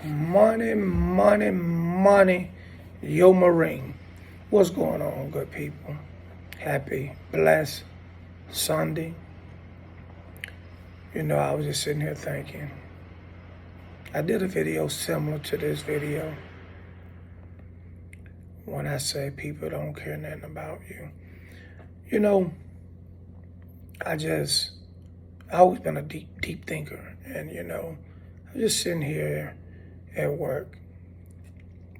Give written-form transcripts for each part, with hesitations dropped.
Money, money, money. Yo, Marine. What's going on, good people? Happy, blessed Sunday. I was just sitting here thinking. I did a video similar to this video when I say people don't care nothing about you. You know, I've always been a deep thinker. And, I'm just sitting here at work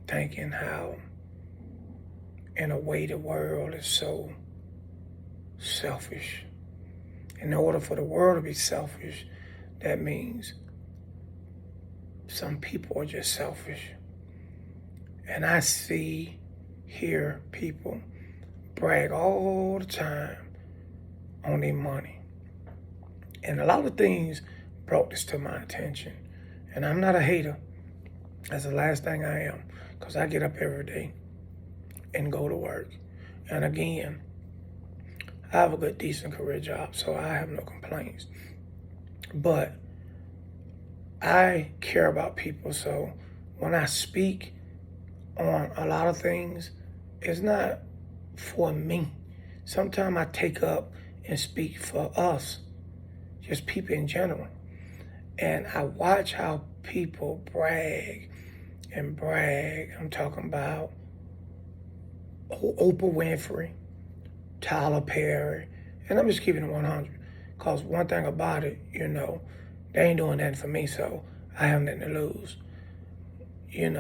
thinking how, in a way, the world is so selfish. In order for the world to be selfish, that means some people are just selfish. And I hear people brag all the time on their money. And a lot of things brought this to my attention. And I'm not a hater. That's the last thing I am, because I get up every day and go to work. And again, I have a good, decent career job, so I have no complaints. But I care about people, so when I speak on a lot of things, it's not for me. Sometimes I take up and speak for us, just people in general. And I watch how people brag and brag. I'm talking about Oprah Winfrey, Tyler Perry, and I'm just keeping it 100. Because one thing about it, they ain't doing nothing for me, so I have nothing to lose. And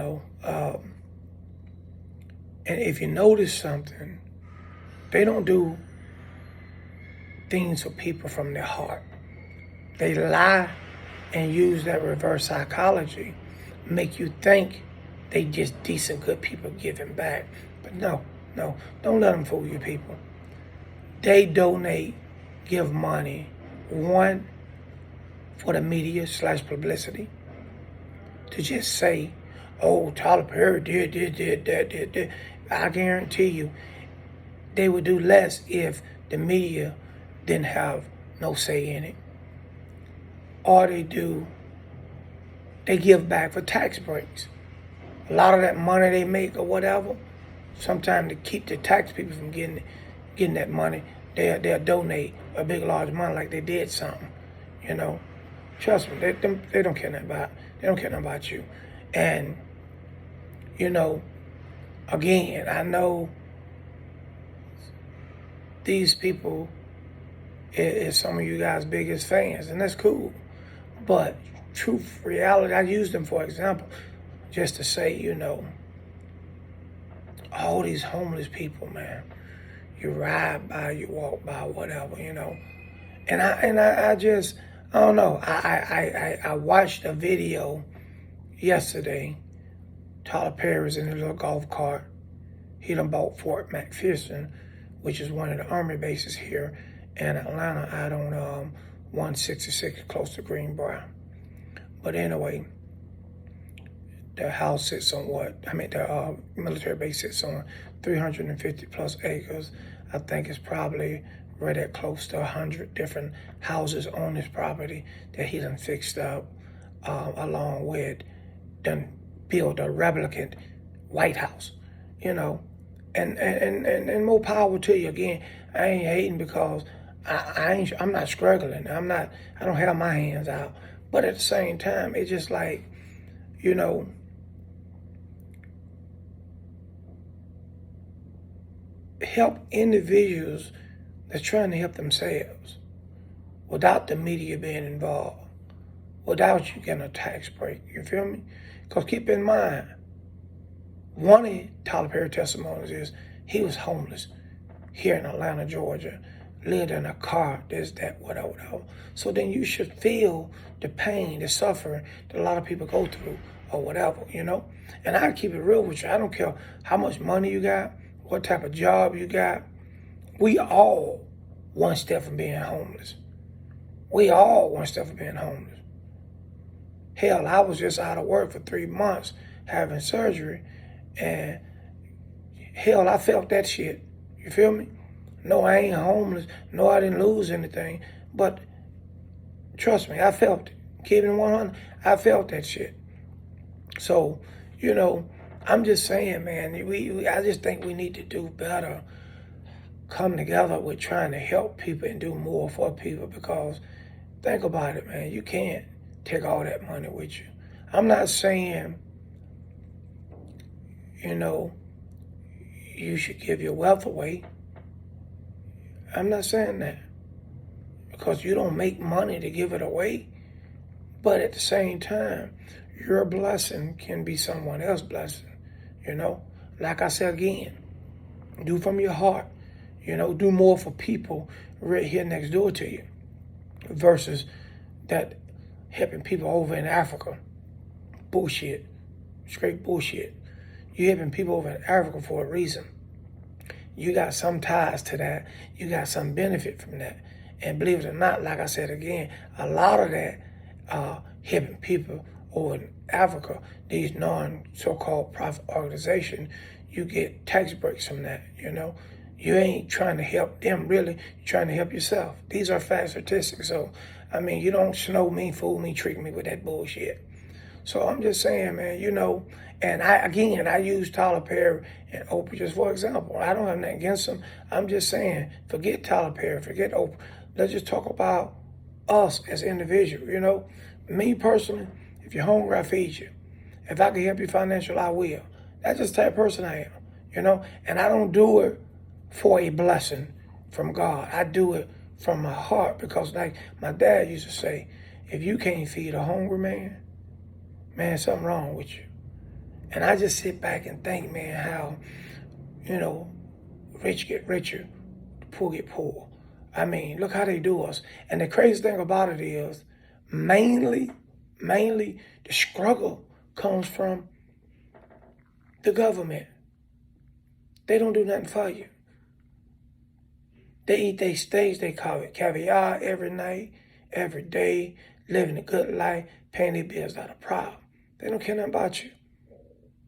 if you notice something, they don't do things for people from their heart. They lie and use that reverse psychology, make you think they just decent, good people giving back. But no, don't let them fool you, people. They donate, give money, one, for the media / publicity, to just say, oh, Tyler Perry did. I guarantee you, they would do less if the media didn't have no say in it. Or they give back for tax breaks. A lot of that money they make or whatever, sometimes to keep the tax people from getting that money, they'll donate a big, large money like they did something, Trust me, they don't care nothing about you. And, again, I know these people is some of you guys' biggest fans, and that's cool. But truth, reality, I use them for example, just to say, all these homeless people, man, you ride by, you walk by, whatever, And I don't know. I watched a video yesterday. Tyler Perry was in a little golf cart. He done bought Fort McPherson, which is one of the Army bases here in Atlanta, out on 166, close to Greenbrier. But anyway, the house sits on the military base sits on 350 plus acres. I think it's probably right at close to 100 different houses on this property that he done fixed up, along with done build a replicant White House, and more power to you. Again, I ain't hating because I'm not struggling. I don't have my hands out. But at the same time, it's just like, help individuals that's trying to help themselves without the media being involved, without you getting a tax break. You feel me? Because keep in mind, one of Tyler Perry testimonies is he was homeless here in Atlanta, Georgia, lived in a car, this, that, whatever. So then you should feel the pain, the suffering that a lot of people go through or whatever, And I keep it real with you. I don't care how much money you got, what type of job you got. We all one step from being homeless. We all one step from being homeless. Hell, I was just out of work for 3 months having surgery, and hell, I felt that shit. You feel me? No, I ain't homeless. No, I didn't lose anything. But trust me, I felt it. Keeping it 100, I felt that shit. So, you know, I'm just saying, man, I just think we need to do better, come together with trying to help people and do more for people because think about it, man, you can't take all that money with you. I'm not saying, you know, you should give your wealth away. I'm not saying that because you don't make money to give it away. But at the same time, your blessing can be someone else's blessing. You know, like I said again, do from your heart. You know, do more for people right here next door to you versus that helping people over in Africa. Bullshit. Straight bullshit. You're helping people over in Africa for a reason. You got some ties to that. You got some benefit from that. And believe it or not, like I said again, a lot of that helping people over in Africa, these non-so-called profit organizations, you get tax breaks from that, you know. You ain't trying to help them really, you're trying to help yourself. These are fact statistics. So, I mean, you don't snow me, fool me, trick me with that bullshit. So I'm just saying, man, you know, and I use Tyler Perry and Oprah just for example. I don't have nothing against them. I'm just saying, forget Tyler Perry, forget Oprah. Let's just talk about us as individuals, you know. Me personally, if you're hungry, I feed you. If I can help you financially, I will. That's just the type of person I am, you know. And I don't do it for a blessing from God. I do it from my heart because like my dad used to say, if you can't feed a hungry man, something wrong with you. And I just sit back and think, man, how, you know, rich get richer, poor get poor. I mean, look how they do us. And the crazy thing about it is, mainly, the struggle comes from the government. They don't do nothing for you. They eat their steaks, they call it caviar every night, every day, living a good life, paying their bills not a problem. They don't care nothing about you.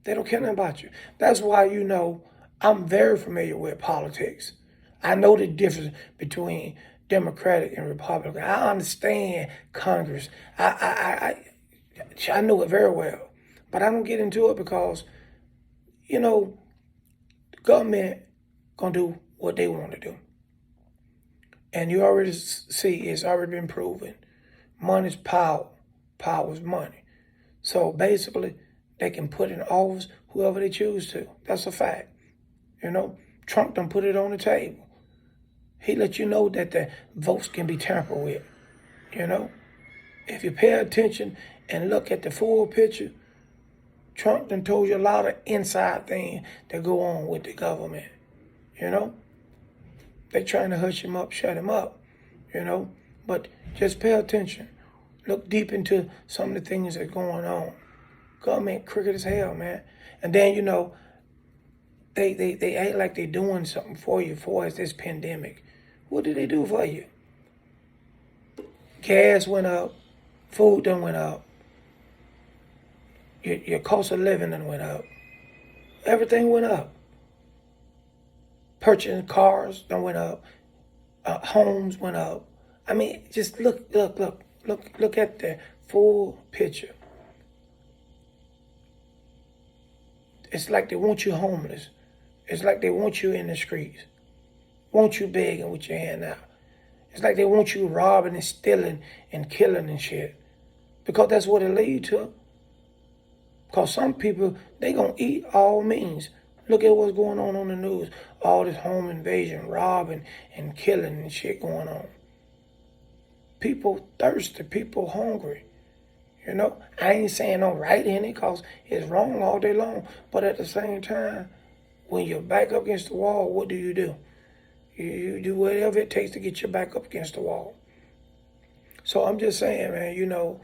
They don't care nothing about you. That's why, you know, I'm very familiar with politics. I know the difference between Democratic and Republican. I understand Congress. I know it very well. But I don't get into it because, you know, the government gonna do what they want to do. And you already see it's already been proven. Money's power. Power's money. So basically, they can put in office whoever they choose to. That's a fact. You know, Trump done put it on the table. He let you know that the votes can be tampered with. You know, if you pay attention and look at the full picture, Trump done told you a lot of inside things that go on with the government. You know, they trying to hush him up, shut him up. You know, but just pay attention. Look deep into some of the things that's going on. Government crooked as hell, man. And then, you know, they act like they doing something for you for us this pandemic. What did they do for you? Gas went up, food done went up, your cost of living done went up. Everything went up. Purchasing cars done went up. Homes went up. I mean, just look at the full picture. It's like they want you homeless. It's like they want you in the streets. Want you begging with your hand out. It's like they want you robbing and stealing and killing and shit. Because that's what it leads to. Because some people, they gonna eat all means. Look at what's going on the news. All this home invasion, robbing and killing and shit going on. People thirsty, people hungry. You know, I ain't saying no right in it because it's wrong all day long. But at the same time, when you're back up against the wall, what do? You do whatever it takes to get your back up against the wall. So I'm just saying, man, you know,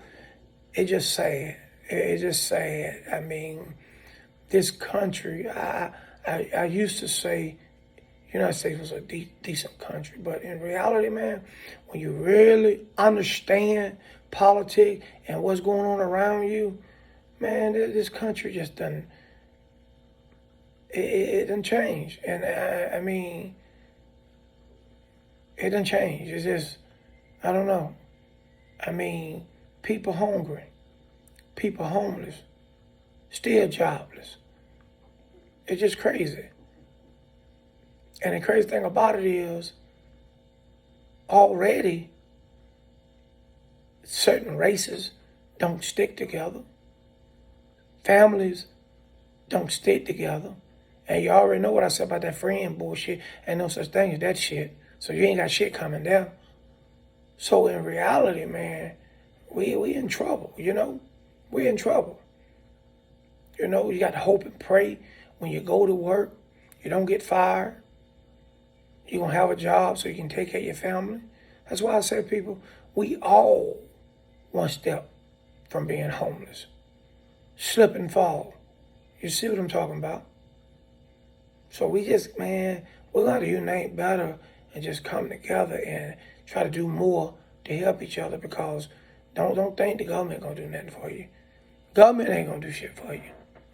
it's just sad. It's just sad. I mean, this country, I used to say United States was a decent country. But in reality, man, when you really understand politics and what's going on around you, man, this country just done, it done changed. And I mean, it done changed. It's just, I don't know. I mean, people hungry, people homeless, still jobless. It's just crazy. And the crazy thing about it is, already, certain races don't stick together. Families don't stick together. And you already know what I said about that friend bullshit. Ain't no such thing as that shit. So you ain't got shit coming down. So in reality, man, we in trouble, you know? We in trouble. You know, you got to hope and pray when you go to work, you don't get fired. You're going to have a job so you can take care of your family. That's why I say, people, we all one step from being homeless. Slip and fall. You see what I'm talking about? So we just, man, we got to unite better and just come together and try to do more to help each other, because don't think the government going to do nothing for you. Government ain't going to do shit for you.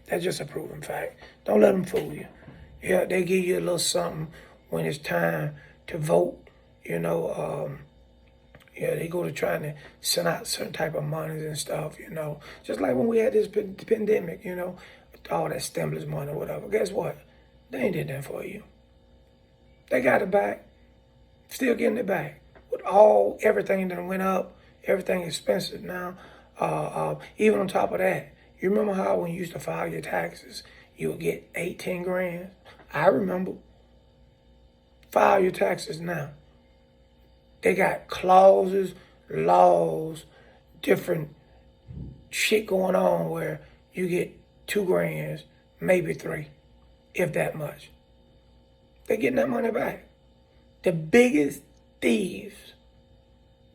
That's just a proven fact. Don't let them fool you. Yeah, they give you a little something when it's time to vote, you know. Yeah, they go to trying to send out certain type of monies and stuff, you know. Just like when we had this pandemic, you know, all that stimulus money or whatever. Guess what? They ain't did that for you. They got it back. Still getting it back. With everything that went up, everything expensive now. Even on top of that, you remember how when you used to file your taxes, you would get 18 grand? I remember. File your taxes now. They got clauses, laws, different shit going on where you get 2 grand, maybe 3, if that much. They're getting that money back. The biggest thieves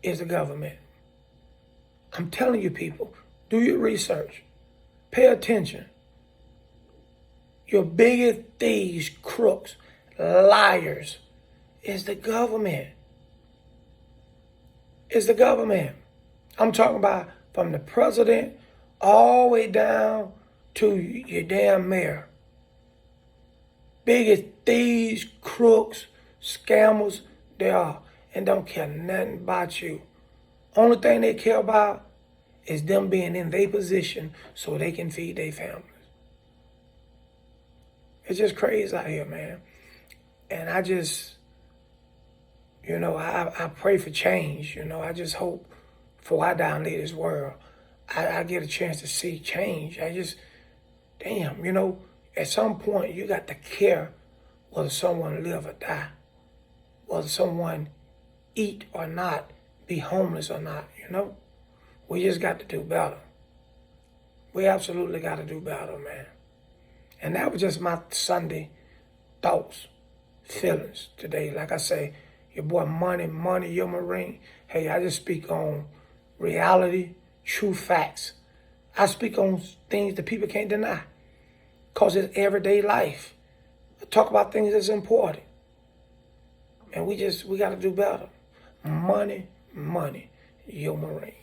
is the government. I'm telling you, people, do your research. Pay attention. Your biggest thieves, crooks, liars is the government. It's the government. I'm talking about from the president all the way down to your damn mayor. Biggest thieves, crooks, scammers they are, and don't care nothing about you. Only thing they care about is them being in their position so they can feed their families. It's just crazy out here, man. And I just, you know, I pray for change. You know, I just hope before I die and leave this world, I get a chance to see change. Damn, you know, at some point you got to care whether someone live or die, whether someone eat or not, be homeless or not, you know. We just got to do better. We absolutely got to do better, man. And that was just my Sunday thoughts, feelings today. Like I say, your boy Money, your Marine. Hey, I just speak on reality, true facts. I speak on things that people can't deny, because it's everyday life. I talk about things that's important. And we got to do better. Money, your Marine.